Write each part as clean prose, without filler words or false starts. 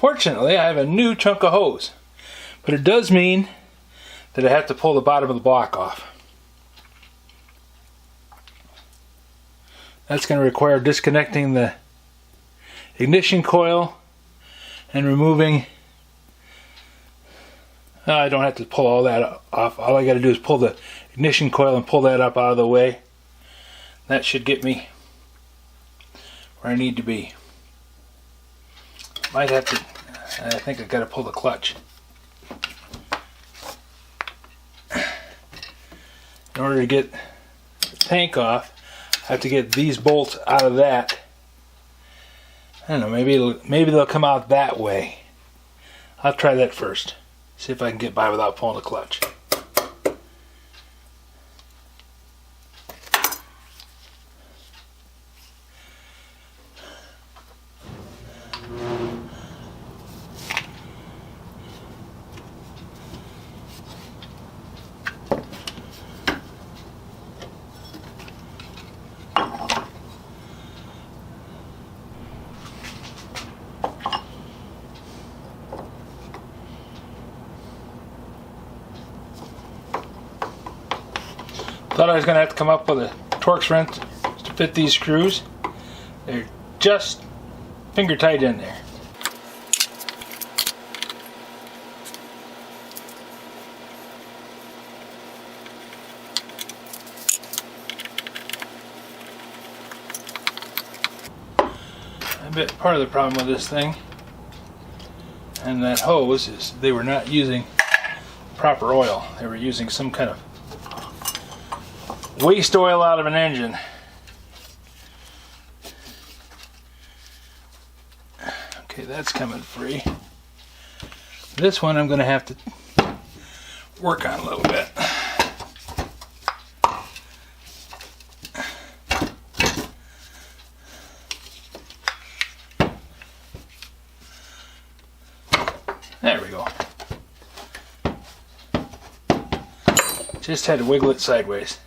Fortunately, I have a new chunk of hose, but it does mean that I have to pull the bottom of the block off. That's going to require disconnecting the ignition coil and removing. I don't have to pull all that off. All I got to do is pull the ignition coil and pull that up out of the way. That should get me where I need to be. Might have to, I think I've got to pull the clutch. In order to get the tank off, I have to get these bolts out of that. I don't know, maybe they'll come out that way. I'll try that first. See if I can get by without pulling the clutch. Thought I was going to have to come up with a Torx wrench to fit these screws. They're just finger tight in there. I bet part of the problem with this thing and that hose is they were not using proper oil. They were using some kind of waste oil out of an engine. Okay, that's coming free. This one I'm going to have to work on a little bit. There we go. Just had to wiggle it sideways.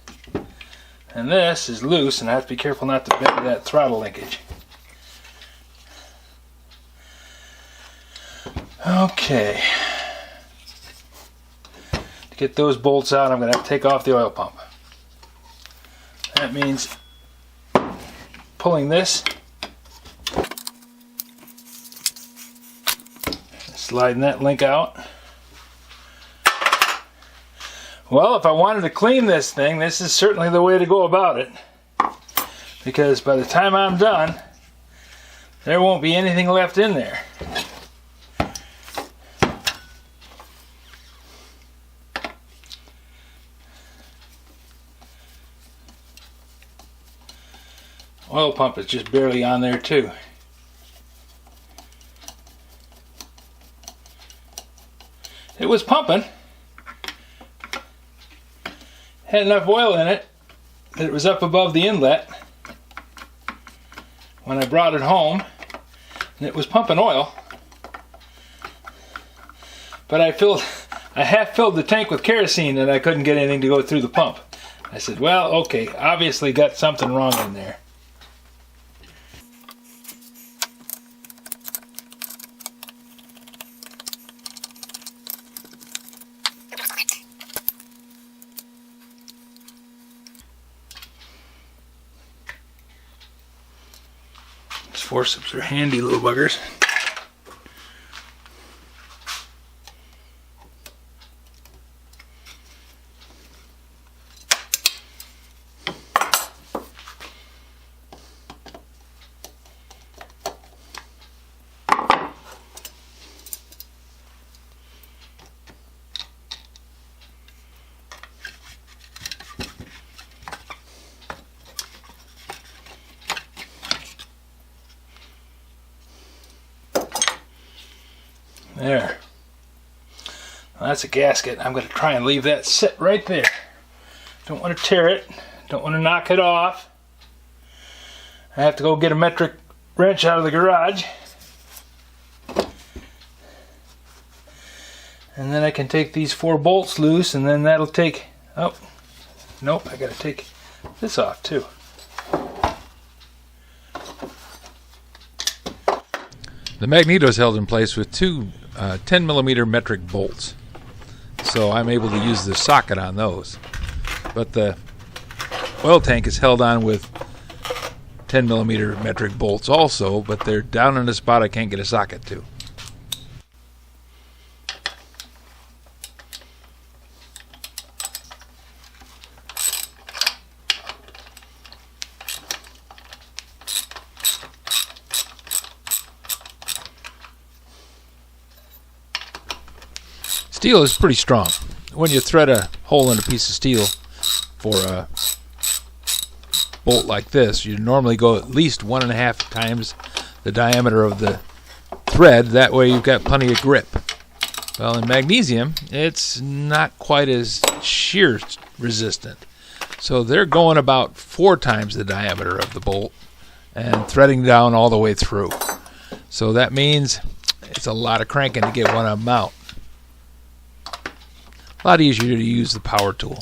And this is loose, and I have to be careful not to bend that throttle linkage. Okay. To get those bolts out, I'm going to have to take off the oil pump. That means pulling this, sliding that link out. Well, if I wanted to clean this thing, this is certainly the way to go about it. Because by the time I'm done, there won't be anything left in there. Oil pump is just barely on there too. It was pumping. Had enough oil in it that it was up above the inlet when I brought it home, and it was pumping oil. But I half filled the tank with kerosene and I couldn't get anything to go through the pump. I said, well, okay, obviously got something wrong in there. Forceps are handy little buggers. There. Well, that's a gasket. I'm going to try and leave that sit right there. Don't want to tear it. Don't want to knock it off. I have to go get a metric wrench out of the garage. And then I can take these 4 bolts loose, and then that'll take... Oh, nope, I got to take this off too. The magneto is held in place with two 10mm metric bolts, so I'm able to use the socket on those. But the oil tank is held on with 10mm metric bolts also, but they're down in a spot I can't get a socket to. Steel is pretty strong. When you thread a hole in a piece of steel for a bolt like this, you normally go at least 1.5 times the diameter of the thread. That way you've got plenty of grip. Well, in magnesium, it's not quite as shear resistant. So they're going about 4 times the diameter of the bolt and threading down all the way through. So that means it's a lot of cranking to get one of them out. A lot easier to use the power tool.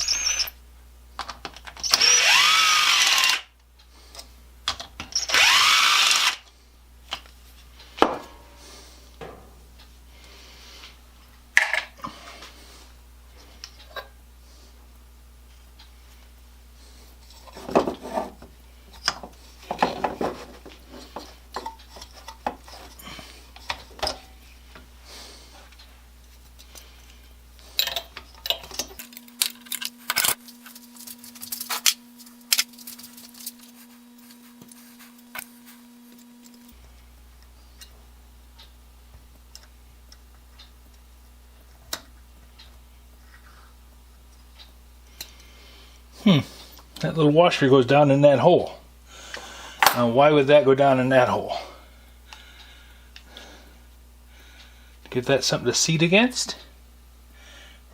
That little washer goes down in that hole. Now, why would that go down in that hole? Give that something to seat against?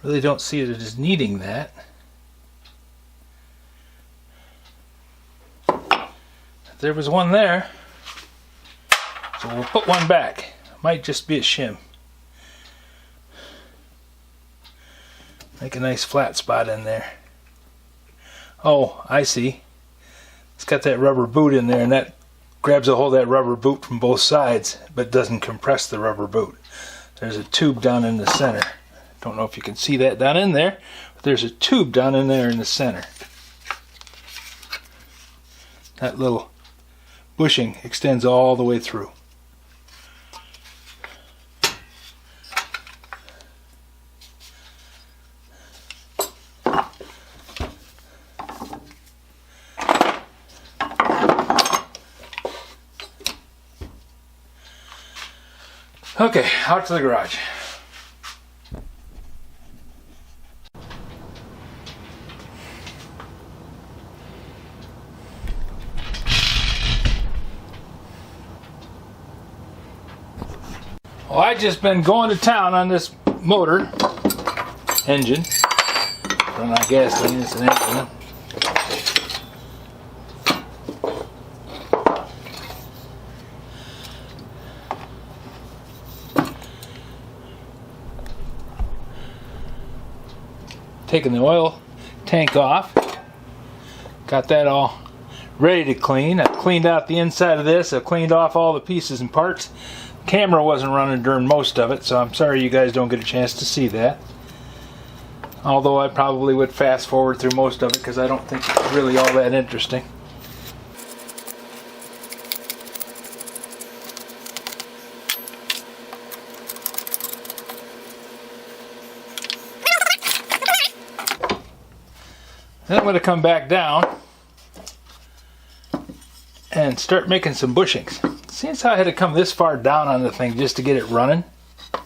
Really don't see it as needing that. There was one there, so we'll put one back. Might just be a shim. Make a nice flat spot in there. Oh, I see. It's got that rubber boot in there, and that grabs a hold of that rubber boot from both sides, but doesn't compress the rubber boot. There's a tube down in the center. Don't know if you can see that down in there, but there's a tube down in there in the center. That little bushing extends all the way through. Okay, out to the garage. Well, I've just been going to town on this motor engine. Run out of gasoline, it's an engine. Taking the oil tank off. Got that all ready to clean. I've cleaned out the inside of this. I've cleaned off all the pieces and parts. Camera wasn't running during most of it, so I'm sorry you guys don't get a chance to see that. Although I probably would fast forward through most of it because I don't think it's really all that interesting. Then I'm going to come back down and start making some bushings. Since I had to come this far down on the thing just to get it running, I'm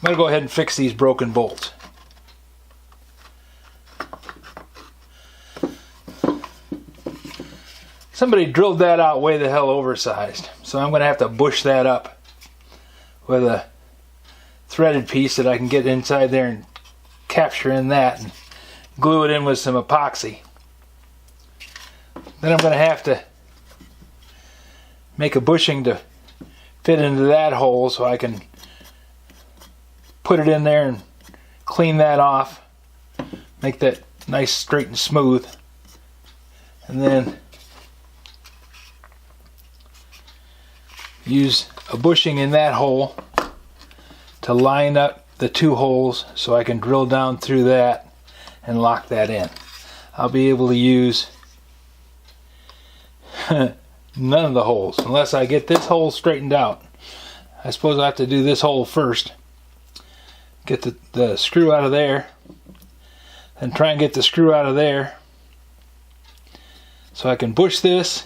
going to go ahead and fix these broken bolts. Somebody drilled that out way the hell oversized, so I'm going to have to bush that up with a threaded piece that I can get inside there and capture in that and glue it in with some epoxy. Then I'm going to have to make a bushing to fit into that hole so I can put it in there and clean that off, make that nice straight and smooth, and then use a bushing in that hole to line up the two holes so I can drill down through that and lock that in. I'll be able to use none of the holes unless I get this hole straightened out. I suppose I have to do this hole first. Get the screw out of there, and try and get the screw out of there so I can bush this,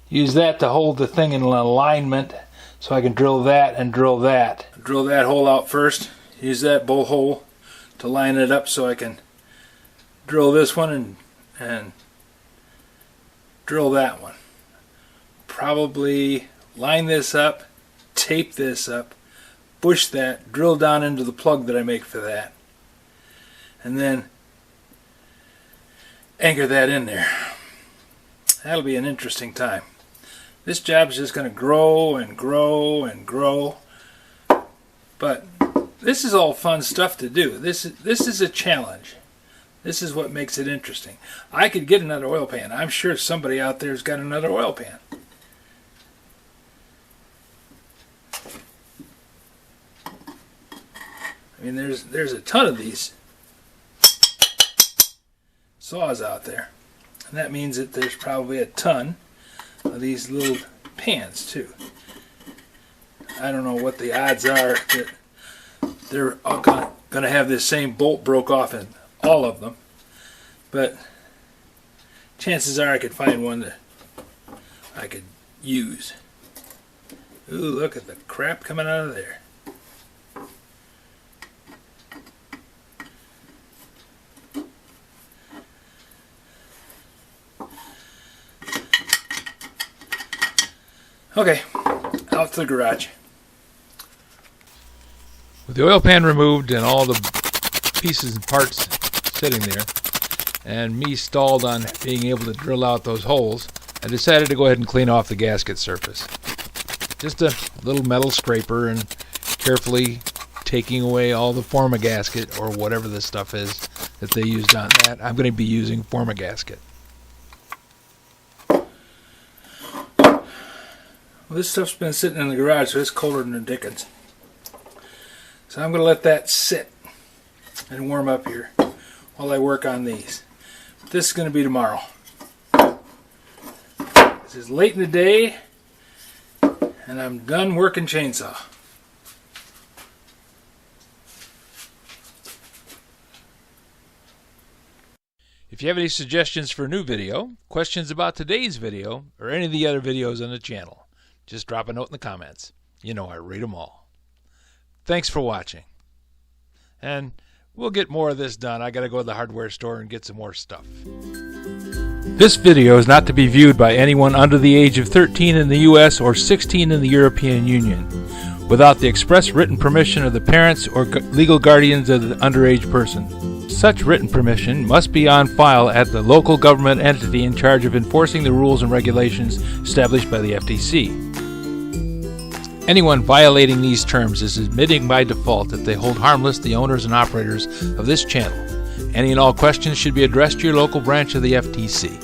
use that to hold the thing in alignment so I can drill that and drill that. Drill that hole out first, use that bowl hole to line it up so I can drill this one and drill that one. Probably line this up, tape this up, bush that, drill down into the plug that I make for that, and then anchor that in there. That'll be an interesting time. This job's just going to grow and grow and grow, but this is all fun stuff to do. This is a challenge. This is what makes it interesting. I could get another oil pan. I'm sure somebody out there's got another oil pan. I mean, there's a ton of these saws out there, and that means that there's probably a ton of these little pans too. I don't know what the odds are that they're all going to have this same bolt broke off in all of them, but chances are I could find one that I could use. Ooh, look at the crap coming out of there. Okay, out to the garage. With the oil pan removed and all the pieces and parts sitting there, and me stalled on being able to drill out those holes, I decided to go ahead and clean off the gasket surface. Just a little metal scraper and carefully taking away all the Forma-Gasket or whatever this stuff is that they used on that. I'm going to be using Forma-Gasket. Well, this stuff's been sitting in the garage, so it's colder than the dickens. So I'm going to let that sit and warm up here while I work on these. But this is going to be tomorrow. This is late in the day, and I'm done working chainsaw. If you have any suggestions for a new video, questions about today's video, or any of the other videos on the channel, just drop a note in the comments. You know I read them all. Thanks for watching. And we'll get more of this done. I got to go to the hardware store and get some more stuff. This video is not to be viewed by anyone under the age of 13 in the U.S. or 16 in the European Union without the express written permission of the parents or legal guardians of the underage person. Such written permission must be on file at the local government entity in charge of enforcing the rules and regulations established by the FTC. Anyone violating these terms is admitting by default that they hold harmless the owners and operators of this channel. Any and all questions should be addressed to your local branch of the FTC.